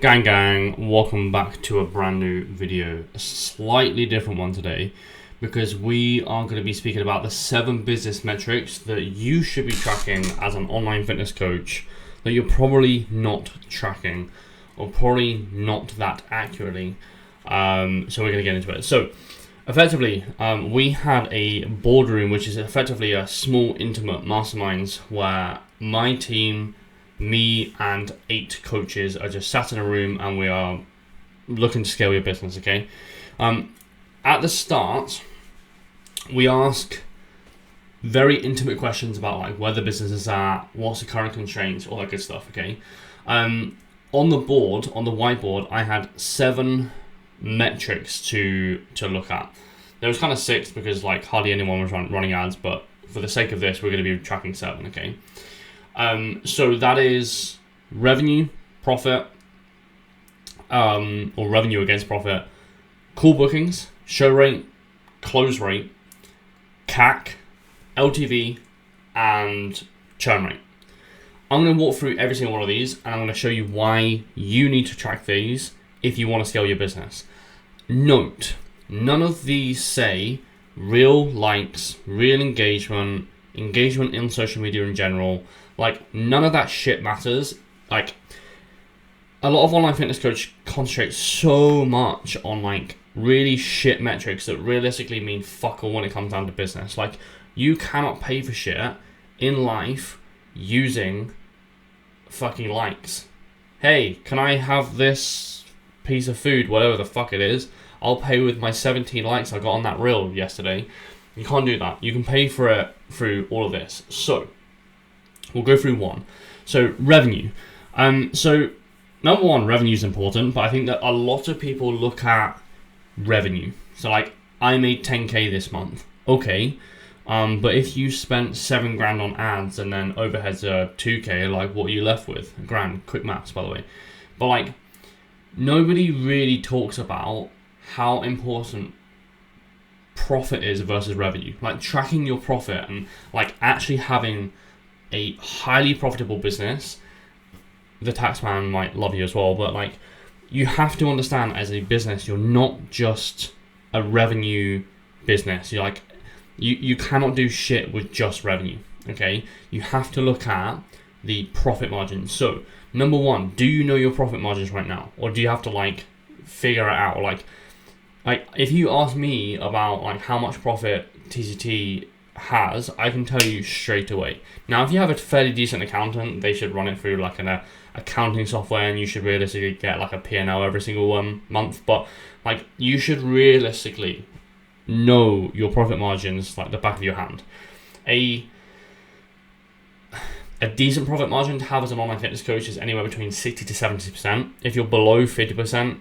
Gang, welcome back to a brand new video, a slightly different one today, because we are going to be speaking about the 7 business metrics that you should be tracking as an online fitness coach that you're probably not tracking, or probably not that accurately. So we're going to get into it. So effectively, we had a boardroom, which is effectively a small, intimate masterminds where my team, me and 8 coaches are just sat in a room and we are looking to scale your business, okay? At the start, we ask very intimate questions about like where the business is at, what's the current constraints, all that good stuff, okay? On the board, on the whiteboard, I had 7 metrics to look at. There was kind of 6 because like hardly anyone was running ads, but for the sake of this, we're going to be tracking 7, okay? So that is revenue, profit, or revenue against profit, call bookings, show rate, close rate, CAC, LTV, and churn rate. I'm going to walk through every single one of these and I'm going to show you why you need to track these if you want to scale your business. Note, none of these say real likes, real engagement in social media in general. Like, none of that shit matters. Like, a lot of online fitness coaches concentrate so much on like really shit metrics that realistically mean fuck all when it comes down to business. Like, you cannot pay for shit in life using fucking likes. Hey, can I have this piece of food, whatever the fuck it is? I'll pay with my 17 likes I got on that reel yesterday. You can't do that. You can pay for it through all of this. So we'll go through one. So revenue. So number one, revenue is important, but I think that a lot of people look at revenue. So like, I made 10k this month. Okay. But if you spent 7 grand on ads and then overheads are 2k, like what are you left with? A grand. Quick maths, by the way. But like, nobody really talks about how important profit is versus revenue. Like tracking your profit and like actually having a highly profitable business. The tax man might love you as well, but like, you have to understand as a business, you're not just a revenue business. You're like, you cannot do shit with just revenue, okay? You have to look at the profit margins. So number one, do you know your profit margins right now? Or do you have to like figure it out? Like if you ask me about like how much profit TCT has, I can tell you straight away. Now, if you have a fairly decent accountant, they should run it through like an accounting software, and you should realistically get like a P&L every single month. But like, you should realistically know your profit margins like the back of your hand. A decent profit margin to have as an online fitness coach is anywhere between 60 to 70%. If you're below 50%,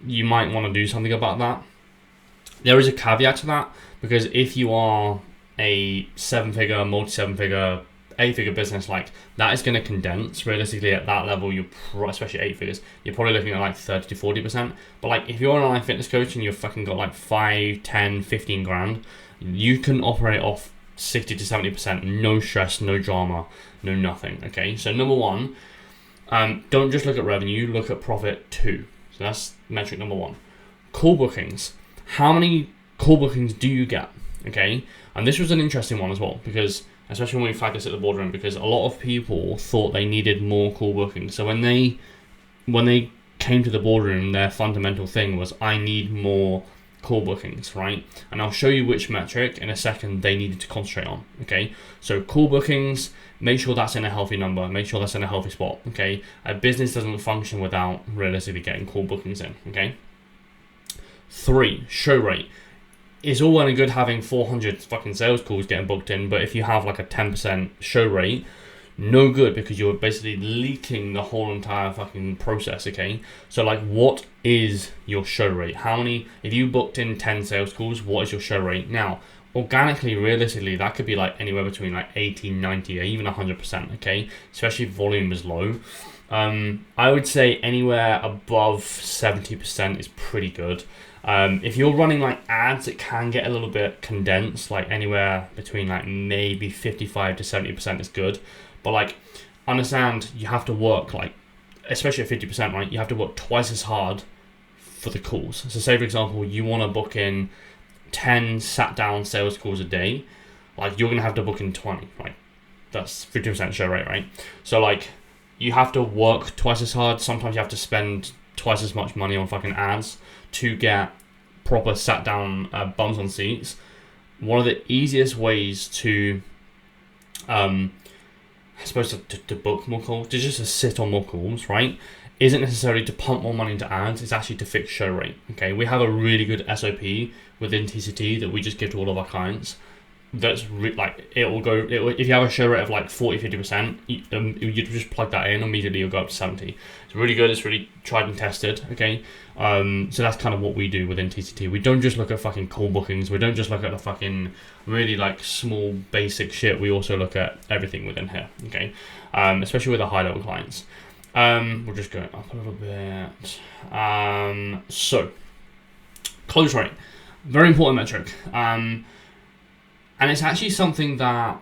you might want to do something about that. There is a caveat to that, because if you are a 7-figure, multi-7-figure, 8-figure business, like that is going to condense. Realistically, at that level, especially 8 figures, you're probably looking at like 30 to 40%. But like, if you're an online fitness coach and you've fucking got like 5, 10, 15 grand, you can operate off 60 to 70%, no stress, no drama, no nothing. Okay, so number one, don't just look at revenue, look at profit too. So that's metric number one. Call bookings. How many call bookings do you get? Okay, and this was an interesting one as well, because especially when we flagged this at the boardroom, because a lot of people thought they needed more call bookings. So when they came to the boardroom, their fundamental thing was, I need more call bookings, right? And I'll show you which metric in a second they needed to concentrate on. Okay, so call bookings, make sure that's in a healthy number, make sure that's in a healthy spot. Okay, a business doesn't function without realistically getting call bookings in. Okay. 3, show rate. It's all well and good having 400 fucking sales calls getting booked in, but if you have like a 10% show rate, no good, because you're basically leaking the whole entire fucking process, okay? So like, what is your show rate? How many, if you booked in 10 sales calls, what is your show rate? Now, organically, realistically, that could be like anywhere between like 80, 90, or even 100%, okay? Especially if volume is low. I would say anywhere above 70% is pretty good. If you're running like ads, it can get a little bit condensed, like anywhere between like maybe 55 to 70% is good. But like, understand you have to work like especially at 50%, right, you have to work twice as hard for the calls. So say, for example, you want to book in 10 sat down sales calls a day, like you're going to have to book in 20, right? That's 50% show rate, right? So like you have to work twice as hard. Sometimes you have to spend twice as much money on fucking ads to get proper sat down bums on seats. One of the easiest ways to I suppose to book more calls, just to sit on more calls, right, isn't necessarily to pump more money into ads. It's actually to fix show rate. Okay, we have a really good SOP within TCT that we just give to all of our clients. That's if you have a show rate of like 40-50%, you just plug that in, immediately you'll go up to 70. It's really good. It's really tried and tested. Okay, so that's kind of what we do within TCT. We don't just look at fucking call bookings. We don't just look at the fucking really like small basic shit. We also look at everything within here. Okay, especially with the high level clients. We're just going up a little bit. So close rate, very important metric. And it's actually something that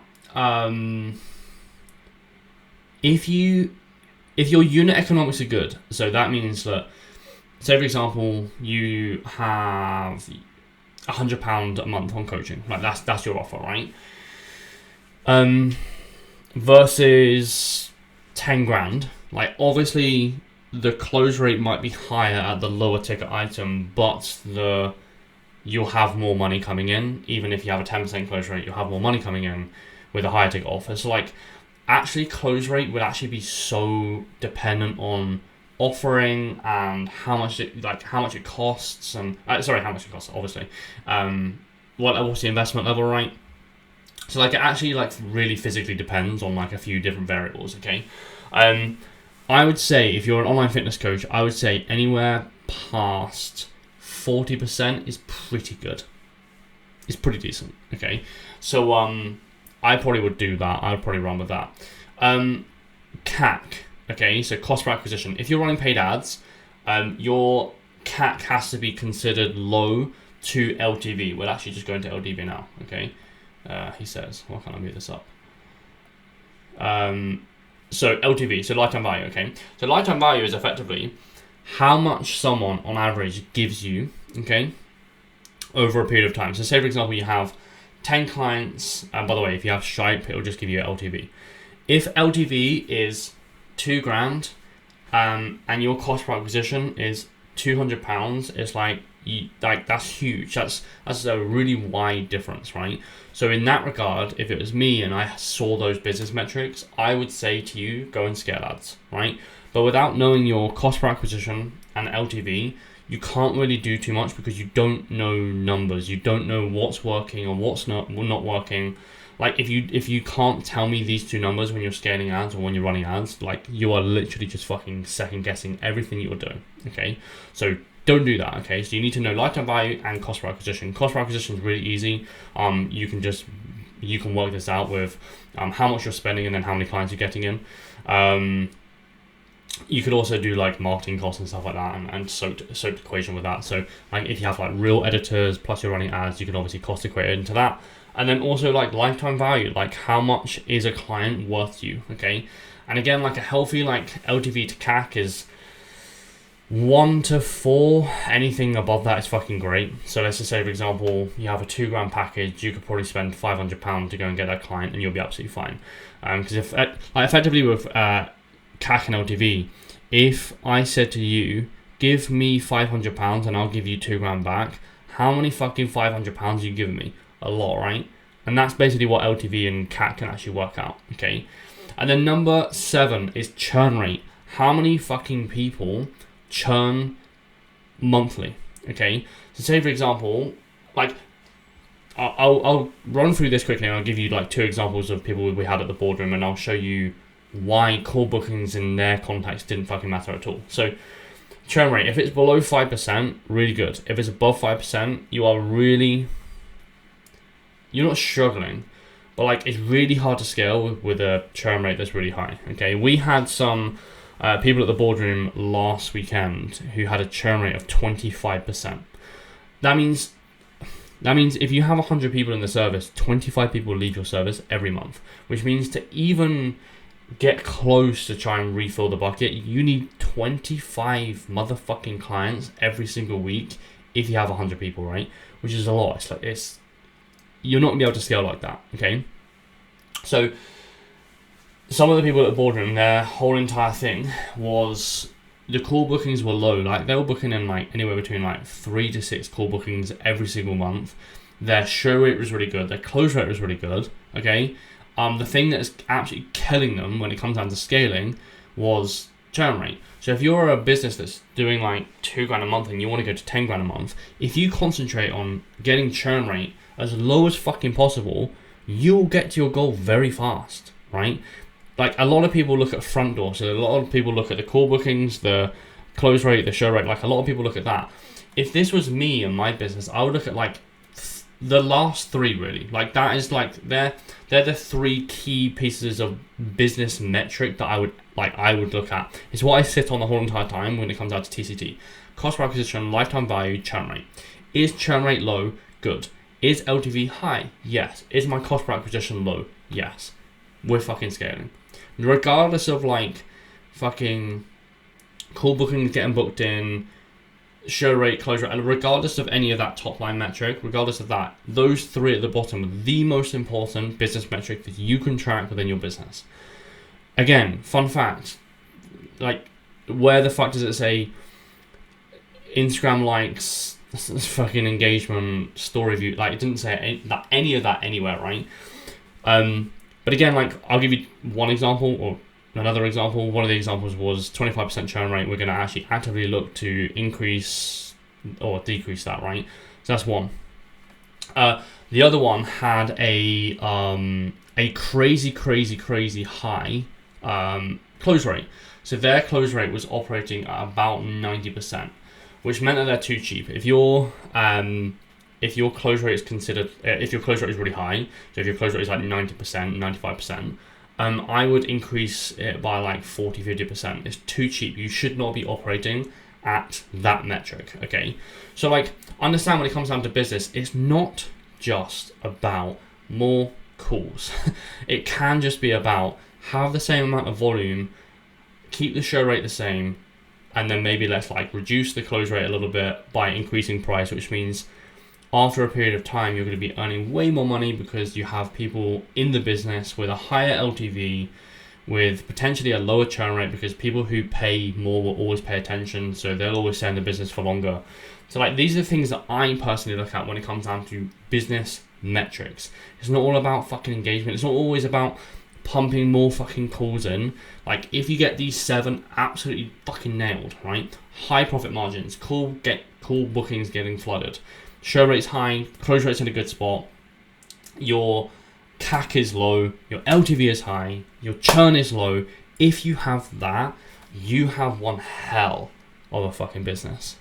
if your unit economics are good, so that means that, say for example, you have £100 a month on coaching, like that's your offer, right? Versus 10 grand. Like obviously the close rate might be higher at the lower ticket item, but you'll have more money coming in. Even if you have a 10% close rate, you'll have more money coming in with a higher ticket offer. So like actually close rate would actually be so dependent on offering and how much it costs, and obviously. What's the investment level, right? So like it actually like really physically depends on like a few different variables, okay? I would say if you're an online fitness coach, I would say anywhere past 40% is pretty good. It's pretty decent. Okay, so I probably would do that. I would probably run with that. CAC. Okay, so cost per acquisition. If you're running paid ads, your CAC has to be considered low to LTV. We'll actually just go into LTV now. Okay, he says. Why can't I move this up? So LTV, so lifetime value. Okay, so lifetime value is effectively how much someone on average gives you, okay, over a period of time. So say for example you have 10 clients, and by the way, if you have Stripe, it'll just give you LTV. If LTV is 2 grand, and your cost per acquisition is £200, it's like that's huge. That's a really wide difference, right? So in that regard, if it was me and I saw those business metrics, I would say to you, go and scale ads, right? But without knowing your cost per acquisition and LTV, you can't really do too much because you don't know numbers. You don't know what's working or what's not working. Like if you can't tell me these two numbers when you're scaling ads or when you're running ads, like you are literally just fucking second guessing everything you're doing. Okay, so don't do that. Okay, so you need to know lifetime value and cost per acquisition. Cost per acquisition is really easy. You can work this out with how much you're spending and then how many clients you're getting in. You could also do like marketing costs and stuff like that, and soaked equation with that. So like if you have like real editors plus you're running ads, you can obviously cost equate into that. And then also like lifetime value, like how much is a client worth to you, okay? And again, like a healthy like LTV to CAC is 1 to 4. Anything above that is fucking great. So let's just say, for example, you have a 2 grand package, you could probably spend £500 to go and get that client, and you'll be absolutely fine. Because if effectively with CAC and LTV, if I said to you, give me £500 and I'll give you 2 grand back, how many fucking £500 are you giving me? A lot, right? And that's basically what LTV and CAC can actually work out, okay? And then number 7 is churn rate. How many fucking people churn monthly, okay? So say for example, like I'll run through this quickly and I'll give you like 2 examples of people we had at the boardroom, and I'll show you why call bookings in their context didn't fucking matter at all. So churn rate, if it's below 5%, really good. If it's above 5%, you're not struggling, but like it's really hard to scale with a churn rate that's really high. Okay, we had some people at the boardroom last weekend who had a churn rate of 25%. That means if you have 100 people in the service, 25 people leave your service every month, which means to even get close to try and refill the bucket, you need 25 motherfucking clients every single week if you have 100 people, right? Which is a lot. You're not gonna be able to scale like that, okay? So some of the people at the boardroom, their whole entire thing was the call bookings were low. Like they were booking in like anywhere between like 3 to 6 call bookings every single month. Their show rate was really good. Their close rate was really good, okay? The thing that is absolutely killing them when it comes down to scaling was churn rate. So if you're a business that's doing like $2,000 a month and you want to go to $10,000 a month, if you concentrate on getting churn rate as low as fucking possible, you'll get to your goal very fast, right? Like a lot of people look at front door. So a lot of people look at the call bookings, the close rate, the show rate. Like a lot of people look at that. If this was me and my business, I would look at like the last 3 really. Like that is like they're the 3 key pieces of business metric that I would look at. It's what I sit on the whole entire time when it comes out to TCT. Cost per acquisition, lifetime value, churn rate. Is churn rate low? Good. Is LTV high? Yes. Is my cost per acquisition low? Yes. We're fucking scaling. Regardless of like fucking call bookings getting booked in, show rate, close rate, and regardless of any of that top line metric, regardless of that, those 3 at the bottom are the most important business metric that you can track within your business. Again, fun fact, like where the fuck does it say Instagram likes, fucking engagement, story view? Like it didn't say any of that anywhere, right? But again, like I'll give you one example or another example. One of the examples was 25% churn rate. We're going to actually actively look to increase or decrease that, right? So that's one. The other one had a crazy high close rate. So their close rate was operating at about 90%, which meant that they're too cheap. If your close rate is considered, if your close rate is really high, so if your close rate is like 90%, 95%, I would increase it by like 40-50%. It's too cheap. You should not be operating at that metric, okay? So like, understand when it comes down to business, it's not just about more calls. It can just be about have the same amount of volume, keep the show rate the same, and then maybe let's like reduce the close rate a little bit by increasing price, which means after a period of time, you're going to be earning way more money because you have people in the business with a higher LTV, with potentially a lower churn rate because people who pay more will always pay attention, so they'll always stay in the business for longer. So like these are the things that I personally look at when it comes down to business metrics. It's not all about fucking engagement. It's not always about pumping more fucking calls in. Like if you get these 7 absolutely fucking nailed, right? High profit margins, call bookings getting flooded. Show rate's high, close rate's in a good spot, your CAC is low, your LTV is high, your churn is low. If you have that, you have one hell of a fucking business.